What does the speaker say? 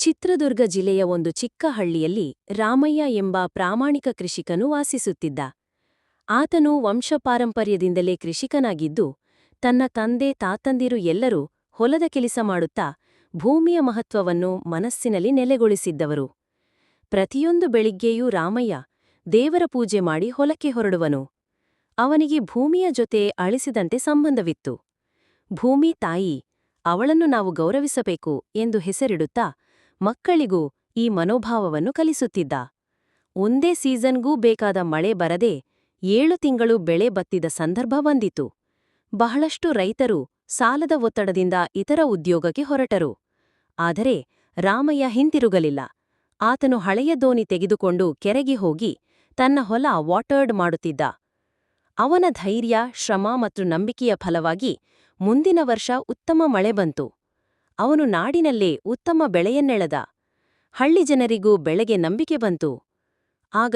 ಚಿತ್ರದುರ್ಗ ಜಿಲ್ಲೆಯ ಒಂದು ಚಿಕ್ಕ ಹಳ್ಳಿಯಲ್ಲಿ ರಾಮಯ್ಯ ಎಂಬ ಪ್ರಾಮಾಣಿಕ ಕೃಷಿಕನು ವಾಸಿಸುತ್ತಿದ್ದ. ಆತನು ವಂಶಪಾರಂಪರ್ಯದಿಂದಲೇ ಕೃಷಿಕನಾಗಿದ್ದು, ತನ್ನ ತಂದೆ ತಾತಂದಿರು ಎಲ್ಲರೂ ಹೊಲದ ಕೆಲಸ ಮಾಡುತ್ತಾ ಭೂಮಿಯ ಮಹತ್ವವನ್ನು ಮನಸ್ಸಿನಲ್ಲಿ ನೆಲೆಗೊಳಿಸಿದ್ದವರು. ಪ್ರತಿಯೊಂದು ಬೆಳಿಗ್ಗೆಯೂ ರಾಮಯ್ಯ ದೇವರ ಪೂಜೆ ಮಾಡಿ ಹೊಲಕ್ಕೆ ಹೊರಡುವನು. ಅವನಿಗೆ ಭೂಮಿಯ ಜೊತೆ ಅಳಿಸಿದಂತೆ ಸಂಬಂಧವಿತ್ತು. ಭೂಮಿ ತಾಯಿ, ಅವಳನ್ನು ನಾವು ಗೌರವಿಸಬೇಕು ಎಂದು ಹೆಸರಿಡುತ್ತಾ ಮಕ್ಕಳಿಗೂ ಈ ಮನೋಭಾವವನ್ನು ಕಲಿಸುತ್ತಿದ್ದ. ಒಂದೇ ಸೀಸನ್ಗೂ ಬೇಕಾದ ಮಳೆ ಬರದೆ 7 ತಿಂಗಳು ಬೆಳೆ ಬತ್ತಿದ ಸಂದರ್ಭ ಬಂದಿತು. ಬಹಳಷ್ಟು ರೈತರು ಸಾಲದ ಒತ್ತಡದಿಂದ ಇತರ ಉದ್ಯೋಗಕ್ಕೆ ಹೊರಟರು. ಆದರೆ ರಾಮಯ್ಯ ಹಿಂತಿರುಗಲಿಲ್ಲ. ಆತನು ಹಳೆಯ ದೋಣಿ ತೆಗೆದುಕೊಂಡು ಕೆರೆಗೆ ಹೋಗಿ ತನ್ನ ಹೊಲ ವಾಟರ್ಡ್ ಮಾಡುತ್ತಿದ್ದ. ಅವನ ಧೈರ್ಯ, ಶ್ರಮ ಮತ್ತು ನಂಬಿಕೆಯ ಫಲವಾಗಿ ಮುಂದಿನ ವರ್ಷ ಉತ್ತಮ ಮಳೆ ಬಂತು. ಅವನು ನಾಡಿನಲ್ಲೇ ಉತ್ತಮ ಬೆಳೆಯನ್ನೆಳೆದ. ಹಳ್ಳಿ ಜನರಿಗೂ ಬೆಳೆಗೆ ನಂಬಿಕೆ ಬಂತು. ಆಗ